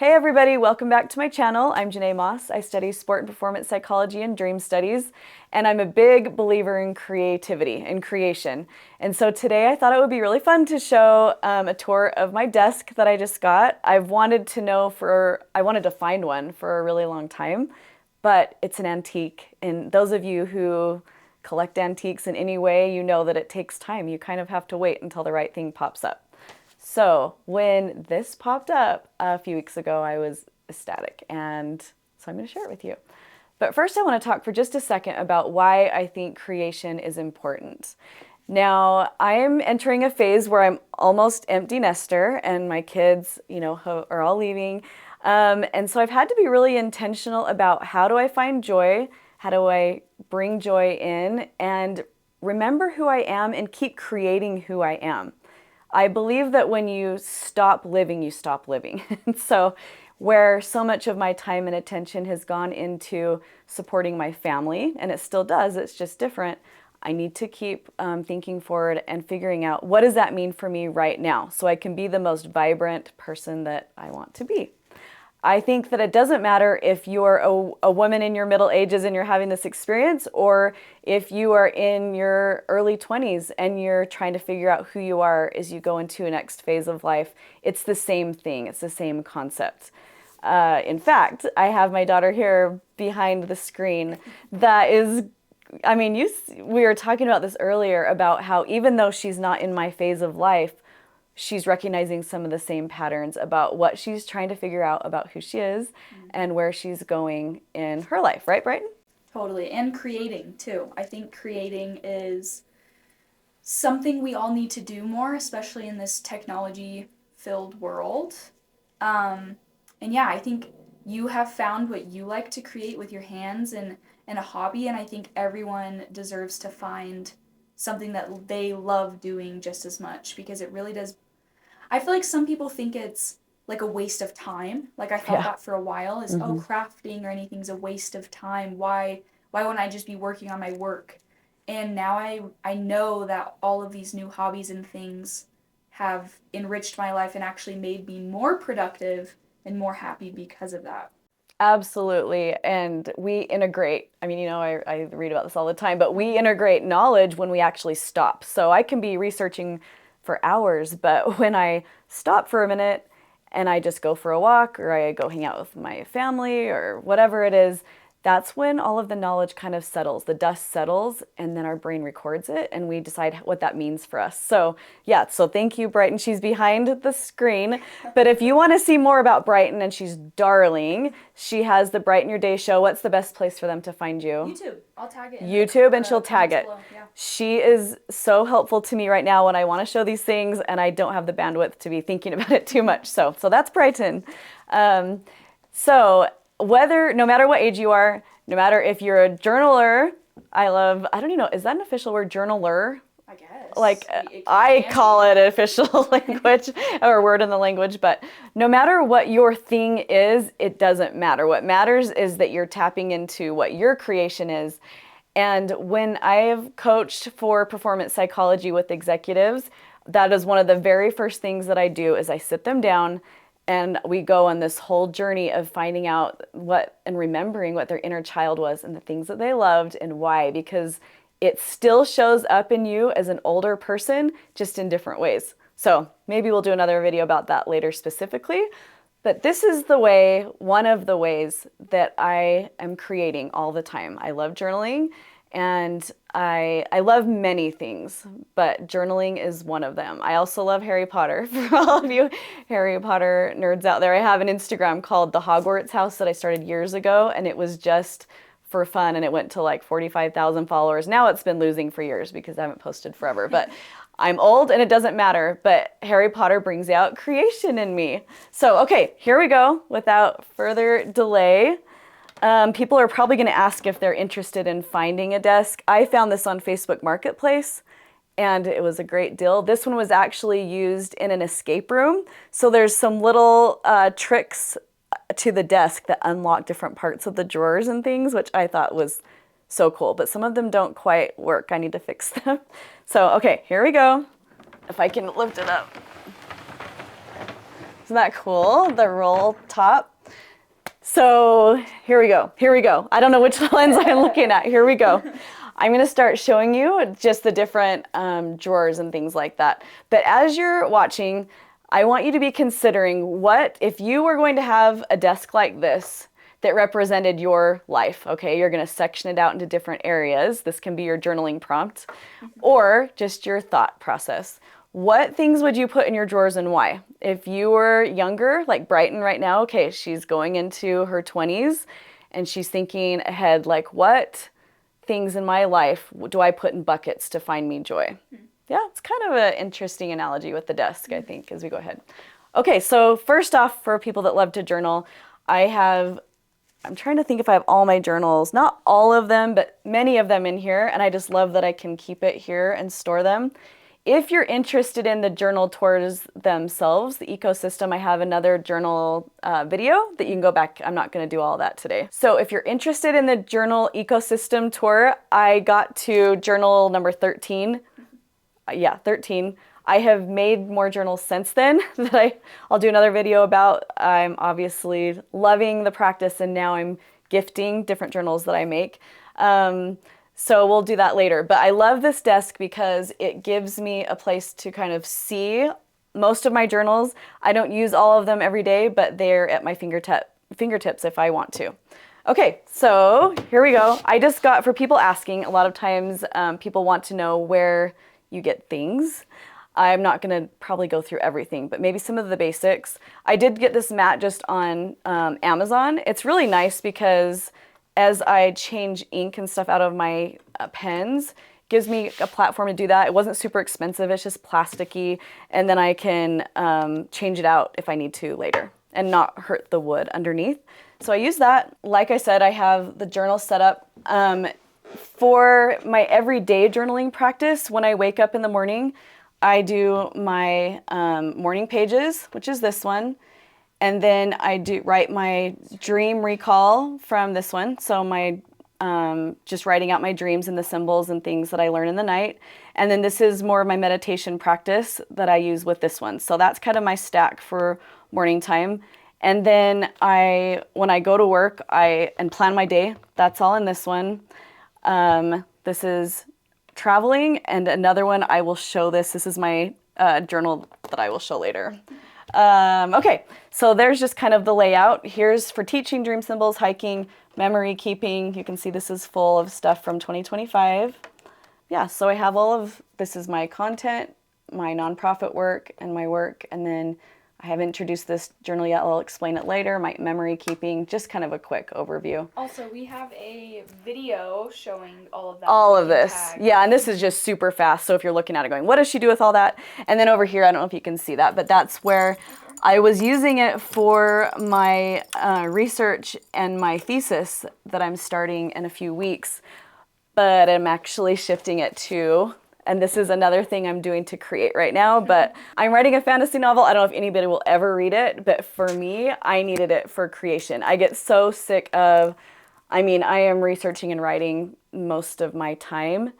Hey everybody, welcome back to my channel. I'm Janae Moss. I study sport and performance psychology and dream studies, and I'm a big believer in creativity and creation. And so today I thought it would be really fun to show a tour of my desk that I just got. I wanted to find one for a really long time, but it's an antique. And those of you who collect antiques in any way, you know that it takes time. You kind of have to wait until the right thing pops up. So when this popped up a few weeks ago, I was ecstatic, and so I'm going to share it with you. But first I want to talk for just a second about why I think creation is important. Now, I am entering a phase where I'm almost empty nester, and my kids, are all leaving. And so I've had to be really intentional about how do I find joy, how do I bring joy in, and remember who I am and keep creating who I am. I believe that when you stop living, you stop living. And so where so much of my time and attention has gone into supporting my family, and it still does, it's just different, I need to keep thinking forward and figuring out what does that mean for me right now so I can be the most vibrant person that I want to be. I think that it doesn't matter if you're a woman in your middle ages and you're having this experience, or if you are in your early 20s and you're trying to figure out who you are as you go into a next phase of life. It's the same thing. It's the same concept. In fact, I have my daughter here behind the screen that is, we were talking about this earlier about how even though she's not in my phase of life, she's recognizing some of the same patterns about what she's trying to figure out about who she is and where she's going in her life. Right, Brighton? Totally. And creating, too. I think creating is something we all need to do more, especially in this technology-filled world. And yeah, I think you have found what you like to create with your hands and a hobby, and I think everyone deserves to find something that they love doing just as much, because it really does. I feel like some people think it's like a waste of time. Like I thought that for a while is, crafting or anything's a waste of time. Why wouldn't I just be working on my work? And now I know that all of these new hobbies and things have enriched my life and actually made me more productive and more happy because of that. Absolutely. And we integrate, I read about this all the time, but we integrate knowledge when we actually stop. So I can be researching for hours, but when I stop for a minute and I just go for a walk or I go hang out with my family or whatever it is, that's when all of the knowledge kind of settles, the dust settles, and then our brain records it and we decide what that means for us. So yeah, so thank you, Brighton. She's behind the screen. But if you want to see more about Brighton, and she's darling, she has the Brighten Your Day show. What's the best place for them to find you? YouTube. I'll tag it. YouTube, and she'll tag it. Yeah. She is so helpful to me right now when I want to show these things and I don't have the bandwidth to be thinking about it too much. So that's Brighton. No matter what age you are, no matter if you're a journaler, I don't even know, is that an official word, journaler? I guess. Like, I call it an official language or word in the language, but no matter what your thing is, it doesn't matter. What matters is that you're tapping into what your creation is. And when I've coached for performance psychology with executives, that is one of the very first things that I do is I sit them down and we go on this whole journey of finding out and remembering what their inner child was and the things that they loved and why, because it still shows up in you as an older person, just in different ways. So maybe we'll do another video about that later specifically, but this is one of the ways that I am creating all the time. I love journaling. And I love many things, but journaling is one of them. I also love Harry Potter. For all of you Harry Potter nerds out there, I have an Instagram called The Hogwarts House that I started years ago, and it was just for fun, and it went to like 45,000 followers. Now it's been losing for years because I haven't posted forever, but I'm old and it doesn't matter, but Harry Potter brings out creation in me. So, okay, here we go. Without further delay. People are probably going to ask if they're interested in finding a desk. I found this on Facebook Marketplace, and it was a great deal. This one was actually used in an escape room. So there's some little tricks to the desk that unlock different parts of the drawers and things, which I thought was so cool. But some of them don't quite work. I need to fix them. So, okay, here we go. If I can lift it up. Isn't that cool? The roll top. So here we go. Here we go. I don't know which lens I'm looking at. Here we go. I'm going to start showing you just the different drawers and things like that. But as you're watching, I want you to be considering what, if you were going to have a desk like this that represented your life, okay? You're going to section it out into different areas. This can be your journaling prompt or just your thought process. What things would you put in your drawers and why? If you were younger, like Brighton right now, okay, she's going into her 20s and she's thinking ahead, like, what things in my life do I put in buckets to find me joy? Yeah, it's kind of an interesting analogy with the desk, I think, as we go ahead. Okay, so first off, for people that love to journal, I'm trying to think if I have all my journals, not all of them, but many of them in here, and I just love that I can keep it here and store them. If you're interested in the journal tours themselves, the ecosystem, I have another journal video that you can go back. I'm not going to do all that today. So if you're interested in the journal ecosystem tour, I got to journal number 13. Yeah, 13. I have made more journals since then that I'll do another video about. I'm obviously loving the practice, and now I'm gifting different journals that I make. So we'll do that later. But I love this desk because it gives me a place to kind of see most of my journals. I don't use all of them every day, but they're at my fingertips if I want to. Okay, so here we go. I just got, for people asking, a lot of times people want to know where you get things. I'm not going to probably go through everything, but maybe some of the basics. I did get this mat just on Amazon. It's really nice because as I change ink and stuff out of my pens, gives me a platform to do that. It wasn't super expensive, it's just plasticky, and then I can change it out if I need to later and not hurt the wood underneath. So I use that. Like I said, I have the journal set up. For my everyday journaling practice, when I wake up in the morning, I do my morning pages, which is this one. And then I do write my dream recall from this one. So my just writing out my dreams and the symbols and things that I learn in the night. And then this is more of my meditation practice that I use with this one. So that's kind of my stack for morning time. And then when I go to work, and plan my day. That's all in this one. This is traveling, and another one I will show this. This is my journal that I will show later. Okay, so there's just kind of the layout. Here's for teaching, dream symbols, hiking, memory keeping. You can see this is full of stuff from 2025. Yeah, so I have this is my content, my nonprofit work, and my work, and then I haven't introduced this journal yet. I'll explain it later. My memory keeping, just kind of a quick overview. Also, we have a video showing all of that. All of this. Yeah, and this is just super fast. So if you're looking at it going, what does she do with all that? And then over here, I don't know if you can see that, but that's where I was using it for my research and my thesis that I'm starting in a few weeks. But I'm actually shifting it to, and this is another thing I'm doing to create right now, but I'm writing a fantasy novel. I don't know if anybody will ever read it, but for me, I needed it for creation. I get so sick of, I am researching and writing most of my time.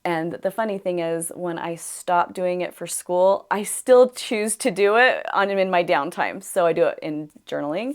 And the funny thing is, when I stop doing it for school, I still choose to do it in my downtime. So I do it in journaling,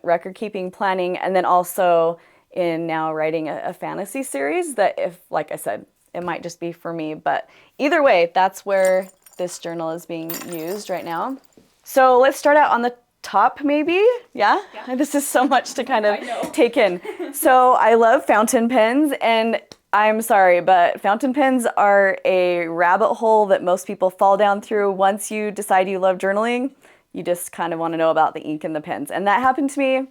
record keeping, planning, and then also in now writing a fantasy series that, if, like I said, it might just be for me, but either way, that's where this journal is being used right now. So let's start out on the top maybe, yeah? This is so much to kind of take in. So I love fountain pens, and I'm sorry, but fountain pens are a rabbit hole that most people fall down through. Once you decide you love journaling, you just kind of want to know about the ink and the pens, and that happened to me.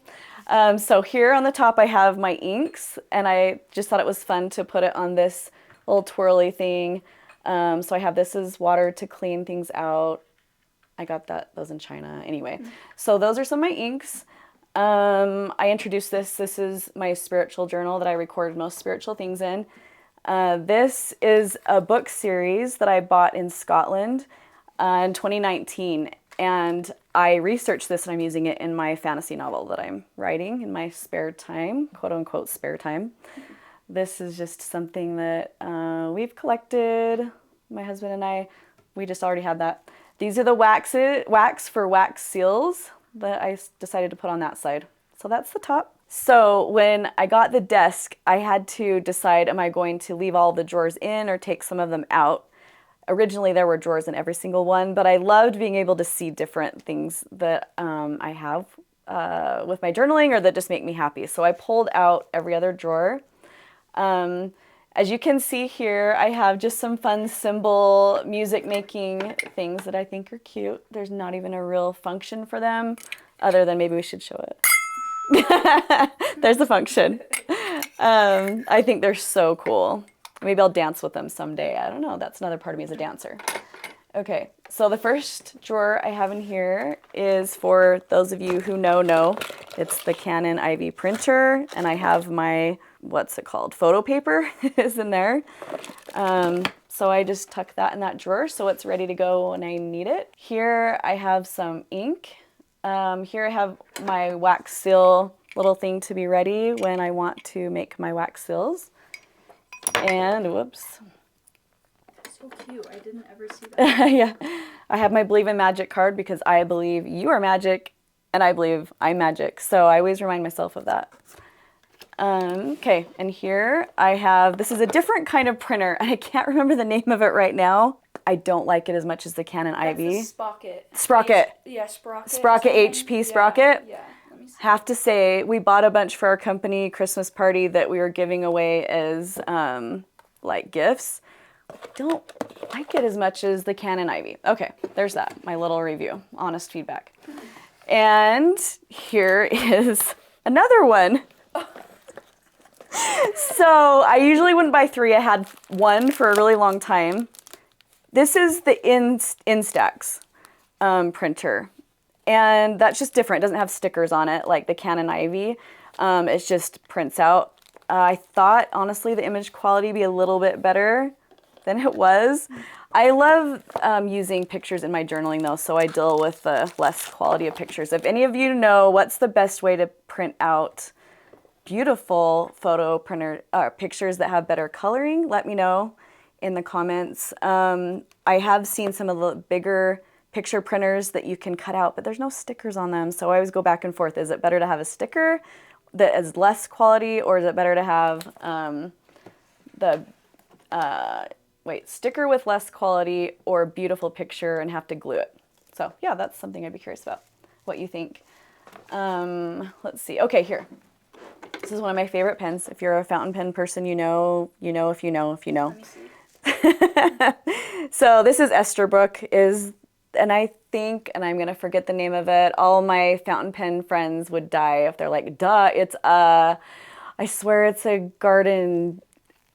So here on the top I have my inks, and I just thought it was fun to put it on this little twirly thing. So I have this as water to clean things out. I got those in China. Anyway, so those are some of my inks. I introduced this. This is my spiritual journal that I recorded most spiritual things in. This is a book series that I bought in Scotland in 2019. And I researched this, and I'm using it in my fantasy novel that I'm writing in my spare time, quote unquote spare time. This is just something that we've collected, my husband and I. We just already had that. These are the wax for wax seals that I decided to put on that side. So that's the top. So when I got the desk, I had to decide, am I going to leave all the drawers in or take some of them out? Originally, there were drawers in every single one, but I loved being able to see different things that I have with my journaling or that just make me happy. So I pulled out every other drawer. As you can see here, I have just some fun symbol music making things that I think are cute. There's not even a real function for them other than maybe we should show it. There's a function. I think they're so cool. Maybe I'll dance with them someday. I don't know. That's another part of me as a dancer. Okay, so the first drawer I have in here is for those of you who know. It's the Canon IV printer, and I have my, what's it called? Photo paper is in there. So I just tuck that in that drawer so it's ready to go when I need it. Here I have some ink. Here I have my wax seal little thing to be ready when I want to make my wax seals. And whoops. So cute. I didn't ever see that. Yeah. I have my Believe in Magic card because I believe you are magic and I believe I'm magic. So I always remind myself of that. Okay, and here I have, this is a different kind of printer and I can't remember the name of it right now. I don't like it as much as the Canon IV. That's the Sprocket. Sprocket. Sprocket. Sprocket HP Sprocket. Yeah. Let me see. Have to say, we bought a bunch for our company Christmas party that we were giving away as like gifts. Don't like it as much as the Canon IV. Okay, there's that, my little review, honest feedback. And here is another one. So I usually wouldn't buy 3. I had 1 for a really long time. This is the Instax printer. And that's just different. It doesn't have stickers on it like the Canon IV. It just prints out. I thought, honestly, the image quality would be a little bit better than it was. I love using pictures in my journaling, though, so I deal with the less quality of pictures. If any of you know what's the best way to print out beautiful photo printer pictures that have better coloring, let me know in the comments. I have seen some of the bigger picture printers that you can cut out, but there's no stickers on them, so I always go back and forth. Is it better to have a sticker that is less quality, or is it better to have sticker with less quality or beautiful picture and have to glue it? So yeah, that's something I'd be curious about, what you think. Let's see. Okay, here. This is one of my favorite pens. If you're a fountain pen person, you know if you know. Let me see. So this is Esterbrook, and I think, and I'm gonna forget the name of it, all my fountain pen friends would die if they're like, duh, it's I swear it's a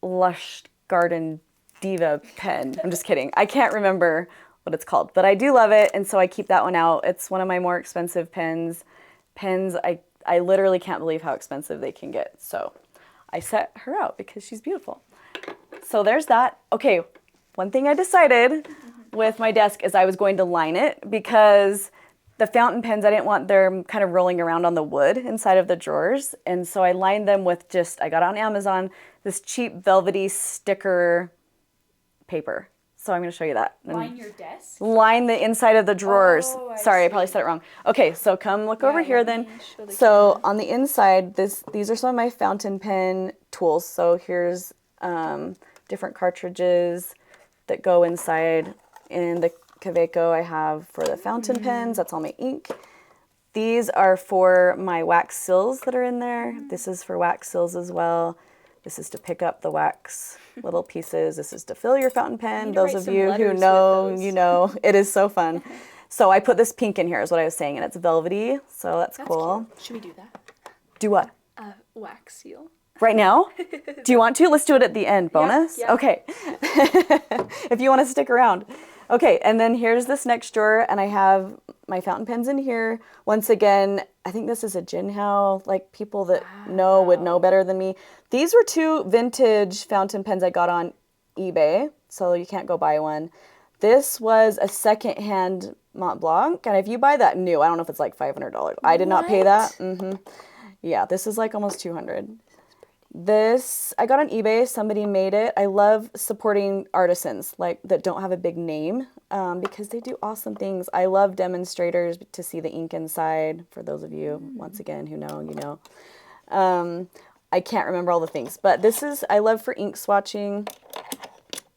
Lush Garden Diva pen. I'm just kidding. I can't remember what it's called, but I do love it, and so I keep that one out. It's one of my more expensive pens. I literally can't believe how expensive they can get, so I set her out because she's beautiful. So there's that. Okay, one thing I decided with my desk is I was going to line it because the fountain pens, I didn't want them kind of rolling around on the wood inside of the drawers. And so I lined them with I got on Amazon, this cheap velvety sticker paper. So I'm going to show you that. Line your desk? Line the inside of the drawers. Oh, Sorry, I see. probably said it wrong. Okay, so come look over here then. So on the inside, these are some of my fountain pen tools. So here's different cartridges that go inside. In the Kaweco I have for the fountain pens, that's all my ink. These are for my wax seals that are in there. This is for wax seals as well. This is to pick up the wax little pieces. This is to fill your fountain pen. Those of you who know, you know, it is so fun. So I put this pink in here is what I was saying, and it's velvety, so that's cool. Cute. Should we do that? Do what? Wax seal. Right now? Do you want to? Let's do it at the end. Bonus? Yeah. Okay. If you want to stick around. Okay, and then here's this next drawer, and I have my fountain pens in here. Once again, I think this is a Jinhao, like people that know would know better than me. These were 2 vintage fountain pens I got on eBay, so you can't go buy one. This was a secondhand Mont Blanc, and if you buy that new, I don't know if it's like $500. I did not pay that. Yeah, this is like almost $200. This, I got on eBay. Somebody made it. I love supporting artisans like that don't have a big name because they do awesome things. I love demonstrators to see the ink inside. For those of you, once again, who know, you know. I can't remember all the things, but this is, I love for ink swatching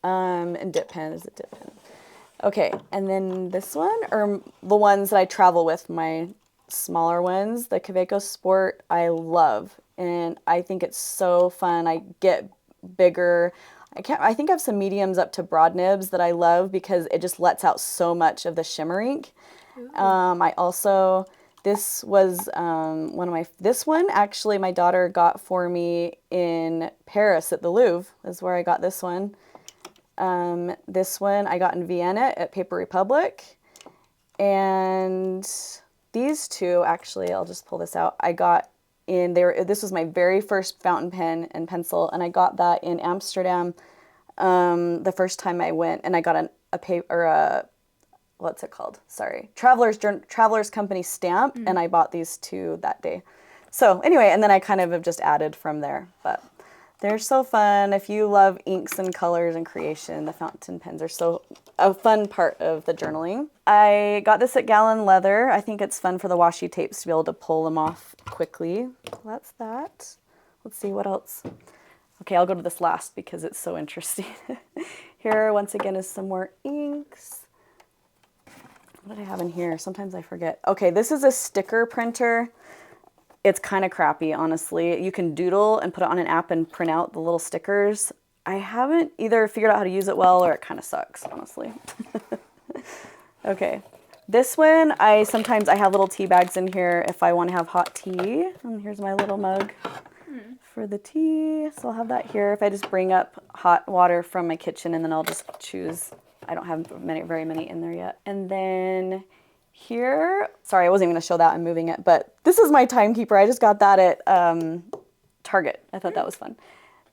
and dip pen. Is it dip pen? Okay, and then this one, or the ones that I travel with, my smaller ones, the Kaweco Sport, I love. And I think it's so fun. I get bigger. I think I have some mediums up to broad nibs that I love because it just lets out so much of the shimmer ink. I also, this was this one actually my daughter got for me in Paris at the Louvre, is where I got this one. This one I got in Vienna at Paper Republic. And these two, actually, I'll just pull this out. I got in there. This was my very first fountain pen and pencil, and I got that in Amsterdam the first time I went, and I got a paper, what's it called? Sorry, Traveler's Company stamp, and I bought these two that day. So anyway, and then I kind of have just added from there, but they're so fun. If you love inks and colors and creation, the fountain pens are so a fun part of the journaling. I got this at Gallon Leather. I think it's fun for the washi tapes to be able to pull them off quickly. That's that. Let's see what else. Okay, I'll go to this last because it's so interesting. Here, once again, is some more inks. What did I have in here? Sometimes I forget. Okay, this is a sticker printer. It's kind of crappy, honestly. You can doodle and put it on an app and print out the little stickers. I haven't either figured out how to use it well, or it kind of sucks, honestly. Okay, this one, sometimes I have little tea bags in here if I want to have hot tea. And here's my little mug for the tea. So I'll have that here if I just bring up hot water from my kitchen, and then I'll just choose. I don't have very many in there yet. And then here, sorry, I wasn't even gonna show that, I'm moving it, but this is my timekeeper. I just got that at Target. I thought that was fun.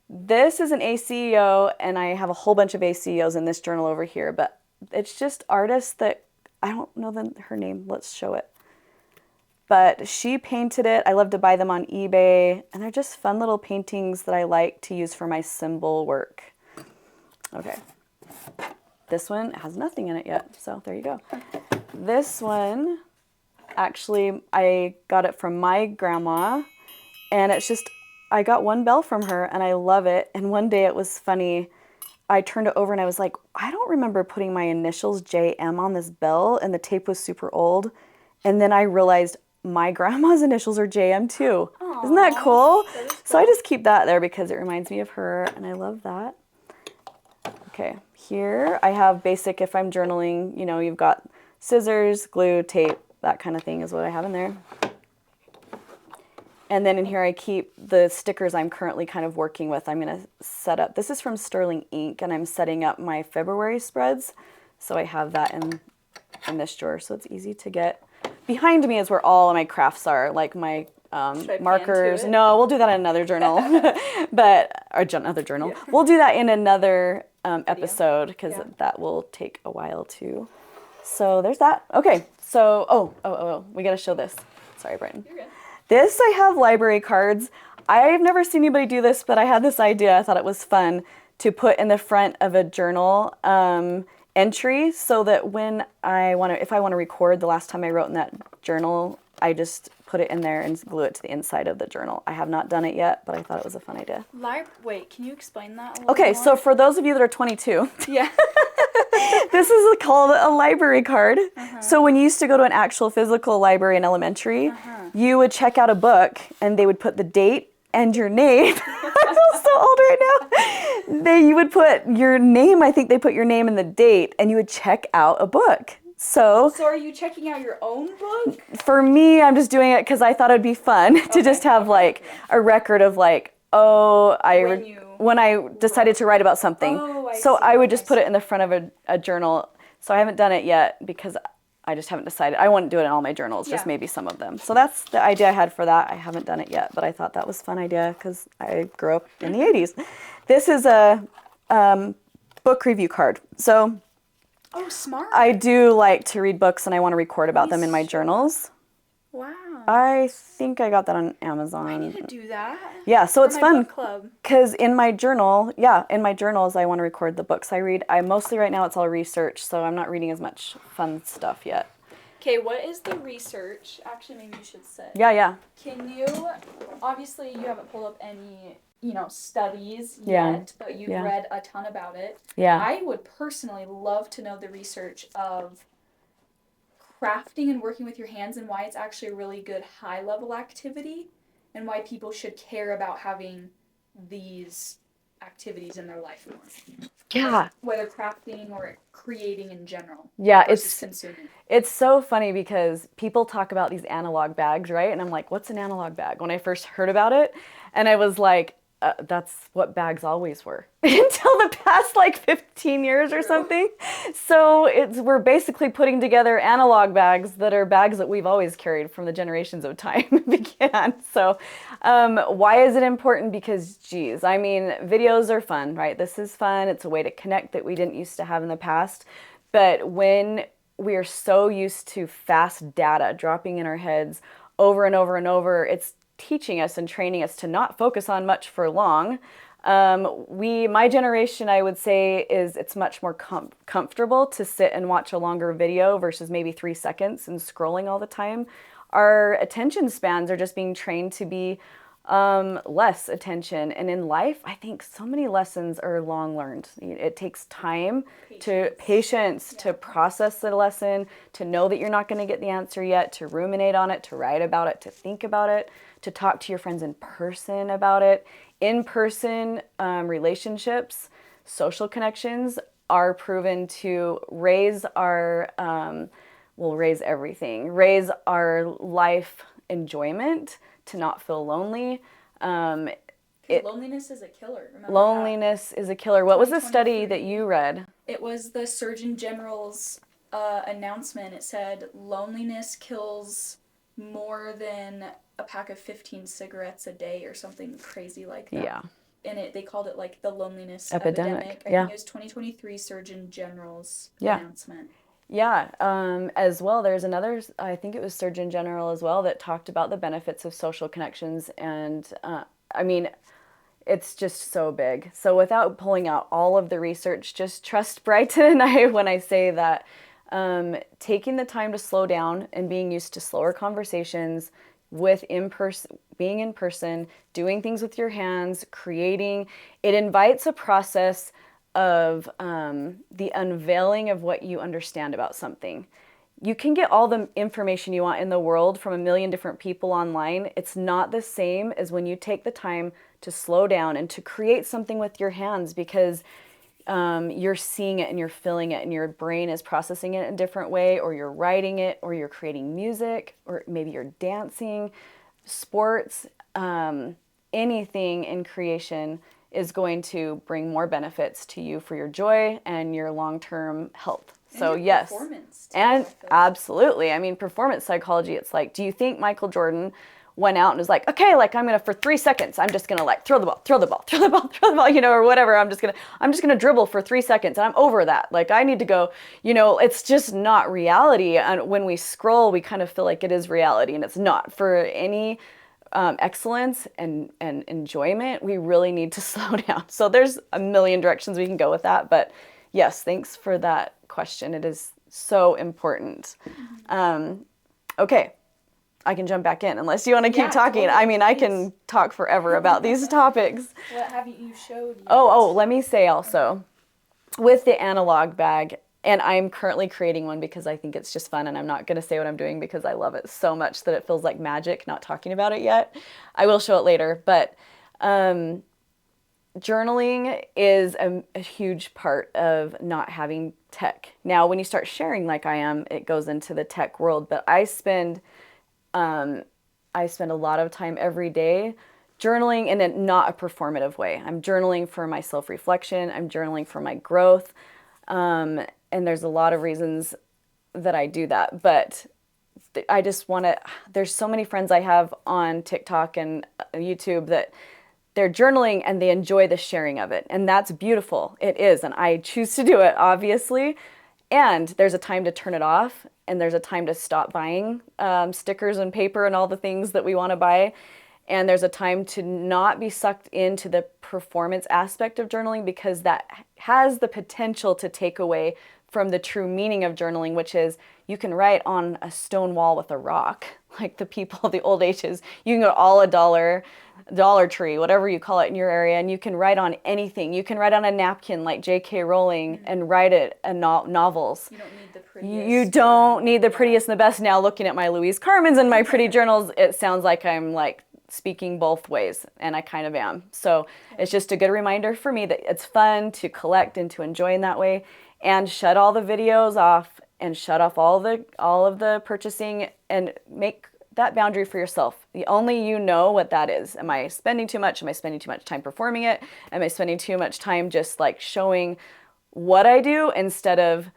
This is an ACEO, and I have a whole bunch of ACEOs in this journal over here, but it's just artists that, I don't know her name, let's show it. But she painted it. I love to buy them on eBay, and they're just fun little paintings that I like to use for my symbol work. Okay, this one has nothing in it yet, so there you go. This one, actually, I got it from my grandma, and it's just, I got one bell from her, and I love it. And one day it was funny, I turned it over and I was like, I don't remember putting my initials JM on this bell, and the tape was super old. And then I realized my grandma's initials are JM too. Aww, isn't that cool? That is cool. So I just keep that there because it reminds me of her, and I love that. Okay, here I have basic, if I'm journaling, you know, you've got scissors, glue, tape, that kind of thing is what I have in there. And then in here I keep the stickers I'm currently kind of working with. I'm going to set up, this is from Sterling Ink, and I'm setting up my February spreads. So I have that in this drawer, so it's easy to get. Behind me is where all of my crafts are, like my markers. No, we'll do that in another journal. Another journal. Yeah. We'll do that in another episode, because that will take a while too. So there's that. Okay, so, we gotta show this. Sorry, Brighton. You're good. This, I have library cards. I've never seen anybody do this, but I had this idea. I thought it was fun to put in the front of a journal entry, so that when if I want to record the last time I wrote in that journal, I just put it in there and glue it to the inside of the journal. I have not done it yet, but I thought it was a fun idea. Wait, can you explain that a little more? So for those of you that are 22, yeah. This is called a library card. So when you used to go to an actual physical library in elementary, you would check out a book, and they would put the date and your name. I feel so old right now. You would put your name, I think they put your name and the date, and you would check out a book. So are you checking out your own book? For me, I'm just doing it because I thought it'd be fun to just have like a record of like, when I decided to write about something. I would just put it in the front of a journal. So I haven't done it yet because I just haven't decided. I wouldn't do it in all my journals, just maybe some of them. So that's the idea I had for that. I haven't done it yet, but I thought that was a fun idea because I grew up in the 80s. This is a book review card. So smart. I do like to read books, and I want to record about them in my journals. Wow. I think I got that on I Amazon. need to do that Yeah, so for it's my fun book club. because in my journal, in my journals, I want to record the books I read. I mostly right now it's all research, so I'm not reading as much fun stuff yet. Okay, what is the research? Actually, maybe you should say. Yeah. Can you, obviously you haven't pulled up any, studies Yeah. yet, but you've Yeah. read a ton about it. Yeah. I would personally love to know the research of crafting and working with your hands and why it's actually a really good high level activity and why people should care about having these activities in their life more. Yeah. Like, whether crafting or creating in general. Yeah, versus consuming. it's so funny because people talk about these analog bags, right? And I'm like, what's an analog bag? When I first heard about it, and I was like, that's what bags always were until the past like 15 years or something. So we're basically putting together analog bags that are bags that we've always carried from the generations of time began. So why is it important? Because geez, I mean, videos are fun, right? This is fun. It's a way to connect that we didn't used to have in the past. But when we are so used to fast data dropping in our heads over and over and over, it's teaching us and training us to not focus on much for long. My generation, I would say, it's much more comfortable to sit and watch a longer video versus maybe 3 seconds and scrolling all the time. Our attention spans are just being trained to be less attention. And in life, I think so many lessons are long learned. It takes time, patience to process the lesson, to know that you're not going to get the answer yet, to ruminate on it, to write about it, to think about it, to talk to your friends in person about it. In-person relationships, social connections are proven to raise raise our life enjoyment, to not feel lonely. Loneliness is a killer. Remember loneliness is a killer. What was the study that you read? It was the Surgeon General's announcement. It said loneliness kills more than a pack of 15 cigarettes a day or something crazy like that. Yeah. And they called it like the loneliness epidemic. I think it was 2023 Surgeon General's announcement. Yeah, as well, there's another, I think it was Surgeon General as well, that talked about the benefits of social connections. And I mean, it's just so big. So without pulling out all of the research, just trust Brighton and I when I say that taking the time to slow down and being used to slower conversations with being in person, doing things with your hands, creating, it invites a process of the unveiling of what you understand about something. You can get all the information you want in the world from a million different people online. It's not the same as when you take the time to slow down and to create something with your hands, because you're seeing it and you're feeling it and your brain is processing it in a different way, or you're writing it, or you're creating music, or maybe you're dancing, sports, anything in creation is going to bring more benefits to you for your joy and your long-term health. So yes, performance too, and absolutely. I mean, performance psychology, it's like, do you think Michael Jordan went out and was like, okay, like I'm gonna, for 3 seconds, I'm just gonna like throw the ball, or whatever. I'm just gonna dribble for 3 seconds and I'm over that. Like I need to go, it's just not reality. And when we scroll, we kind of feel like it is reality, and it's not. For any excellence and enjoyment, we really need to slow down. So there's a million directions we can go with that. But yes, thanks for that question. It is so important. Okay, I can jump back in unless you want to keep talking. Totally, I mean, please. I can talk forever about these topics. What have you showed yet? Let me say also, with the analog bag, and I'm currently creating one because I think it's just fun, and I'm not going to say what I'm doing because I love it so much that it feels like magic not talking about it yet. I will show it later, but journaling is a huge part of not having tech. Now, when you start sharing like I am, it goes into the tech world, but I spend a lot of time every day journaling in not a performative way. I'm journaling for my self-reflection. I'm journaling for my growth. And there's a lot of reasons that I do that, but I just want to, there's so many friends I have on TikTok and YouTube that they're journaling and they enjoy the sharing of it. And that's beautiful. It is. And I choose to do it, obviously. And there's a time to turn it off and there's a time to stop buying stickers and paper and all the things that we want to buy. And there's a time to not be sucked into the performance aspect of journaling, because that has the potential to take away from the true meaning of journaling, which is you can write on a stone wall with a rock, like the people of the old ages. You can go all Dollar Tree, whatever you call it in your area, and you can write on anything. You can write on a napkin like J.K. Rowling and write it in novels. You don't need the prettiest. You don't need the prettiest and the best. Now, looking at my Louise Carmens and my pretty journals, it sounds like I'm like speaking both ways, and I kind of am. So it's just a good reminder for me that it's fun to collect and to enjoy in that way, and shut all the videos off and shut off all of the purchasing, and make that boundary for yourself. Only you know what that is. Am I spending too much? Am I spending too much time performing it? Am I spending too much time just like showing what I do instead of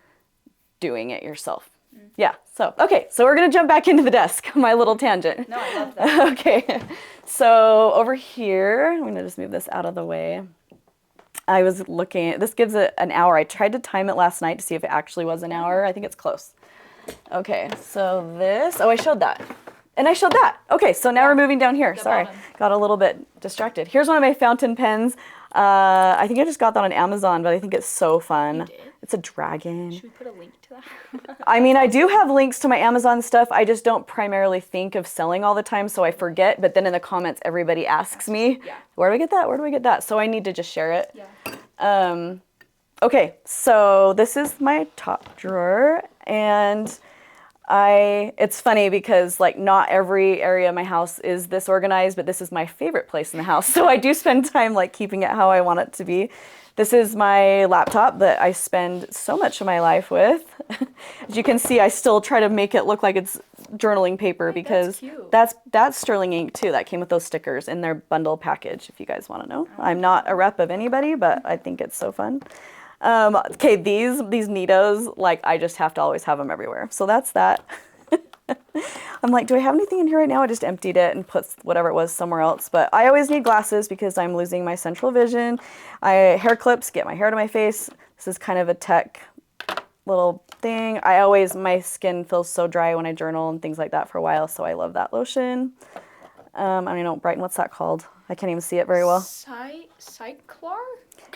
doing it yourself? Yeah, so, okay, so we're gonna jump back into the desk, my little tangent. No, I love that. Okay, so over here, I'm gonna just move this out of the way. I was looking, this gives it an hour. I tried to time it last night to see if it actually was an hour. I think it's close. Okay, so this, I showed that. And I showed that. Okay, so now we're moving down here. Sorry, got a little bit distracted. Here's one of my fountain pens. I think I just got that on Amazon, but I think it's so fun. You did? It's a dragon. Should we put a link to that? I mean, I do have links to my Amazon stuff. I just don't primarily think of selling all the time, so I forget. But then in the comments, everybody asks me, where do we get that? Where do we get that? So I need to just share it. Yeah. Okay, so this is my top drawer, and it's funny because like not every area of my house is this organized, but this is my favorite place in the house. So I do spend time like keeping it how I want it to be. This is my laptop that I spend so much of my life with. As you can see, I still try to make it look like it's journaling paper, because that's sterling ink too. That came with those stickers in their bundle package, if you guys want to know. I'm not a rep of anybody, but I think it's so fun. Okay, these Nitos, like I just have to always have them everywhere. So that's that. I'm like, do I have anything in here right now? I just emptied it and put whatever it was somewhere else. But I always need glasses because I'm losing my central vision. Hair clips, get my hair to my face. This is kind of a tech little thing. My skin feels so dry when I journal and things like that for a while, so I love that lotion. I don't know, Brighton, what's that called? I can't even see it very well. Cyclar?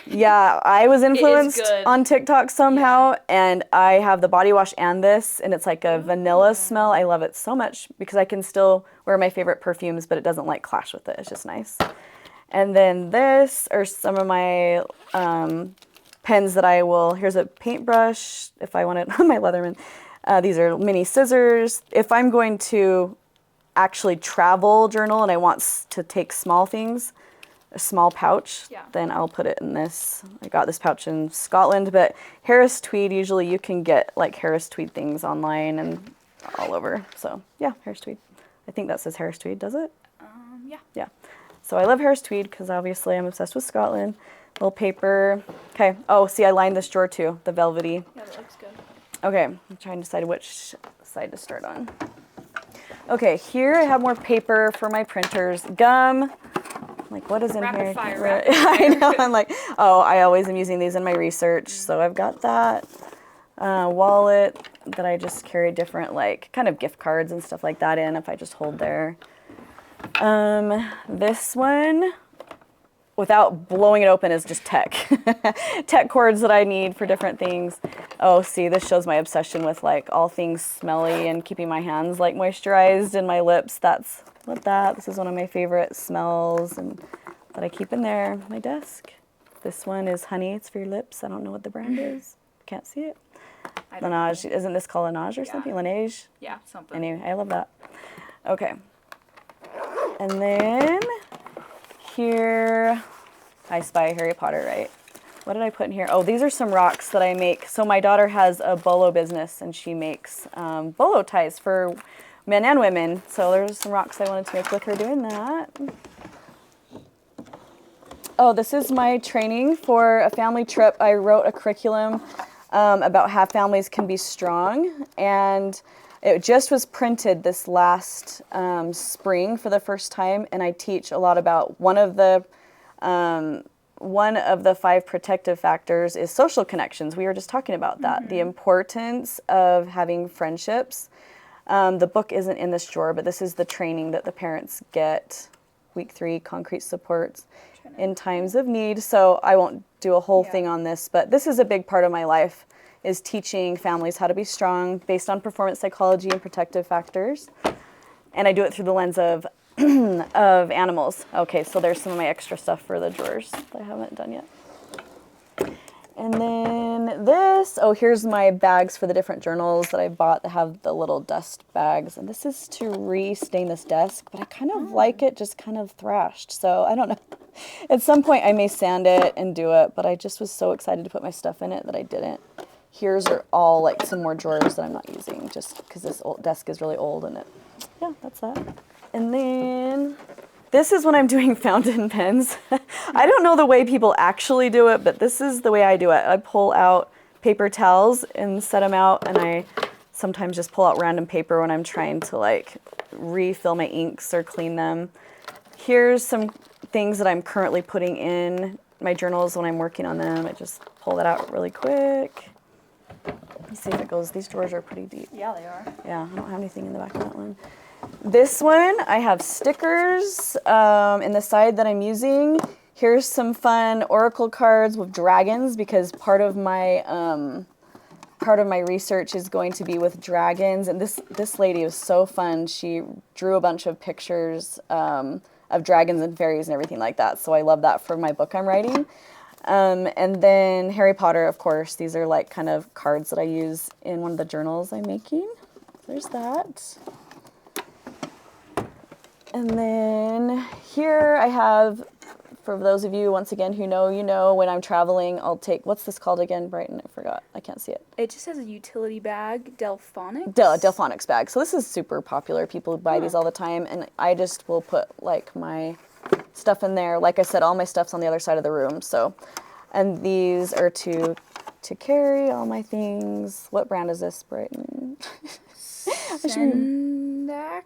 Yeah, I was influenced on TikTok somehow, and I have the body wash and this, and it's like a vanilla smell. I love it so much because I can still wear my favorite perfumes, but it doesn't like clash with it. It's just nice. And then this are some of my pens that here's a paintbrush if I want it on my Leatherman. These are mini scissors. If I'm going to actually travel journal and I want to take small things, a small pouch, then I'll put it in this. I got this pouch in Scotland, but Harris Tweed, usually you can get like Harris Tweed things online and all over. So yeah, Harris Tweed. I think that says Harris Tweed, does it? Yeah. Yeah. So I love Harris Tweed because obviously I'm obsessed with Scotland. Little paper. Okay. Oh, see, I lined this drawer too, the velvety. Yeah, that looks good. Okay, I'm trying to decide which side to start on. Okay, here I have more paper for my printers. Gum. Like, what is in Rapid here? fire, I know. I'm like, oh, I always am using these in my research. So I've got that. Wallet that I just carry different, like, kind of gift cards and stuff like that in if I just hold there. This one, without blowing it open, is just tech. Tech cords that I need for different things. Oh, see, this shows my obsession with, like, all things smelly and keeping my hands, like, moisturized and my lips. That's what this is one of my favorite smells and that I keep in there, my desk. This one is honey. It's for your lips. I don't know what the brand is. Can't see it. Laneige. Isn't this called Laneige or something? Laneige? Yeah, something. Anyway, I love that. Okay. And then here, I spy Harry Potter, right? What did I put in here? Oh, these are some rocks that I make. So my daughter has a bolo business, and she makes bolo ties for men and women. So there's some rocks I wanted to make with her doing that. Oh, this is my training for a family trip. I wrote a curriculum about how families can be strong, and it just was printed this last spring for the first time, and I teach a lot about one of the one of the 5 protective factors is social connections. We were just talking about that, the importance of having friendships. The book isn't in this drawer, but this is the training that the parents get, week 3, concrete supports in times of need. So I won't do a whole thing on this, but this is a big part of my life, is teaching families how to be strong based on performance psychology and protective factors. And I do it through the lens of of animals. Okay, so there's some of my extra stuff for the drawers that I haven't done yet. And then this, here's my bags for the different journals that I bought that have the little dust bags. And this is to re-stain this desk, but I kind of like it just kind of thrashed. So I don't know. At some point I may sand it and do it, but I just was so excited to put my stuff in it that I didn't. Here's are all like some more drawers that I'm not using just because this old desk is really old and yeah, that's that. And then this is when I'm doing fountain pens. I don't know the way people actually do it, but this is the way I do it. I pull out paper towels and set them out, and I sometimes just pull out random paper when I'm trying to like refill my inks or clean them. Here's some things that I'm currently putting in my journals when I'm working on them. I just pull that out really quick. Let's see if it goes. These drawers are pretty deep. Yeah, they are. Yeah, I don't have anything in the back of that one. This one, I have stickers in the side that I'm using. Here's some fun oracle cards with dragons because part of my research is going to be with dragons. And this lady was so fun. She drew a bunch of pictures of dragons and fairies and everything like that. So I love that for my book I'm writing. And then Harry Potter, of course. These are like kind of cards that I use in one of the journals I'm making. There's that. And then here I have, for those of you, once again, who know, you know, when I'm traveling, I'll take, what's this called again, Brighton? I forgot. I can't see it. It just has a utility bag, Delphonics. Delphonics bag. So this is super popular. People buy these all the time. And I just will put like my stuff in there. Like I said, all my stuff's on the other side of the room. So, and these are to carry all my things. What brand is this, Brighton? Sendak?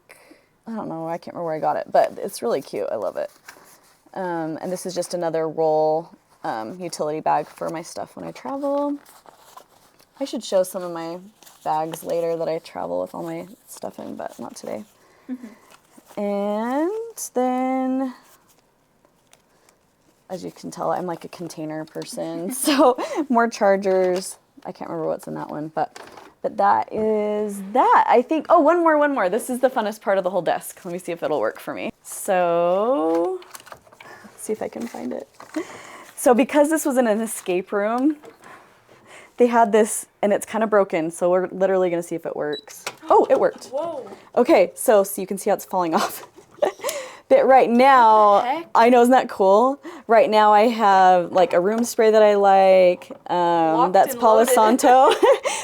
I don't know. I can't remember where I got it, but it's really cute. I love it. And this is just another roll utility bag for my stuff when I travel. I should show some of my bags later that I travel with all my stuff in, but not today. And then, as you can tell, I'm like a container person. So more chargers. I can't remember what's in that one, but that is that. I think, one more. This is the funnest part of the whole desk. Let me see if it'll work for me. So, let's see if I can find it. So because this was in an escape room, they had this, and it's kind of broken, so we're literally gonna see if it works. Oh, it worked. Whoa. Okay, so you can see how it's falling off. But right now, I know, isn't that cool? Right now I have like a room spray that I like, that's Palo Santo.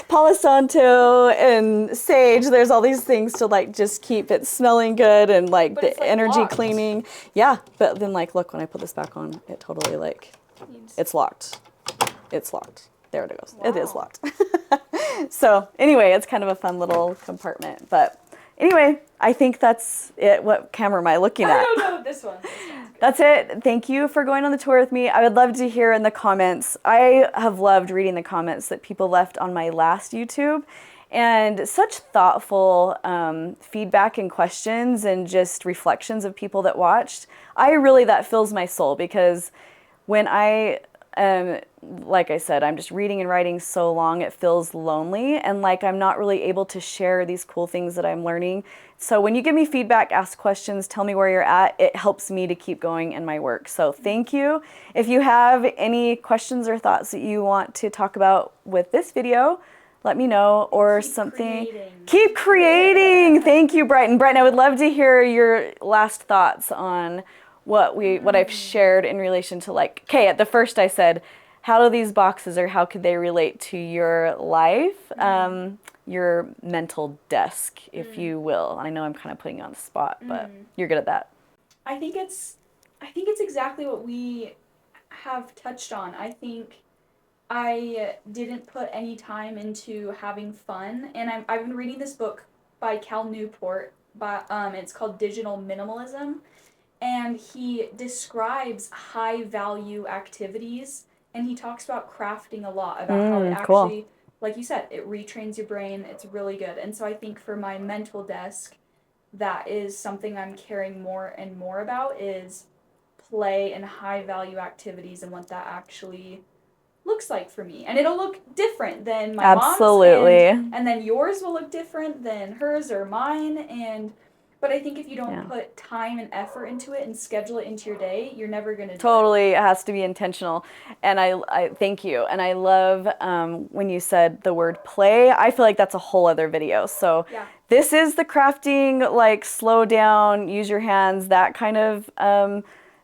Palo Santo and sage. There's all these things to like just keep it smelling good and like the energy cleaning. Yeah, but then like look, when I put this back on, it totally like, it's locked. It's locked. There it goes. Wow. It is locked. So anyway, it's kind of a fun little compartment, but anyway, I think that's it. What camera am I looking at? I don't know, this one. That's it. Thank you for going on the tour with me. I would love to hear in the comments. I have loved reading the comments that people left on my last YouTube, and such thoughtful feedback and questions and just reflections of people that watched. That fills my soul, because when like I said, I'm just reading and writing so long, it feels lonely, and like I'm not really able to share these cool things that I'm learning. So when you give me feedback, ask questions, tell me where you're at, it helps me to keep going in my work. So thank you. If you have any questions or thoughts that you want to talk about with this video, let me know, or something. Keep creating. Thank you, Brighton. Brighton, I would love to hear your last thoughts on what I've shared in relation to, like, okay, at the first I said, how do these boxes, or how could they relate to your life, your mental desk, if you will. And I know I'm kind of putting you on the spot, but you're good at that. I think it's exactly what we have touched on. I think I didn't put any time into having fun, and I've been reading this book by Cal Newport, it's called Digital Minimalism. and he describes high value activities, and he talks about crafting a lot, about how it Cool. actually, like you said, it retrains your brain. It's really good. And so I think for my mental desk, that is something I'm caring more and more about, is play and high value activities and what that actually looks like for me. And it'll look different than my mom's, Absolutely. and then yours will look different than hers or mine. And but I think if you don't Yeah. put time and effort into it and schedule it into your day, you're never gonna do it. Totally, it has to be intentional. And I thank you. And I love when you said the word play. I feel like that's a whole other video. So Yeah. this is the crafting, like slow down, use your hands, that kind of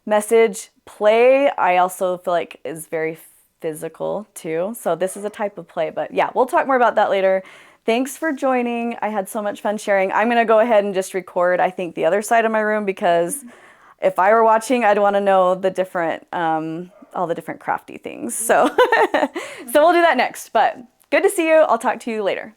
message. Play, I also feel like is very physical too. So this is a type of play. But yeah, we'll talk more about that later. Thanks for joining. I had so much fun sharing. I'm going to go ahead and just record, I think, the other side of my room because if I were watching, I'd want to know the different, all the different crafty things. So, so we'll do that next. But good to see you. I'll talk to you later.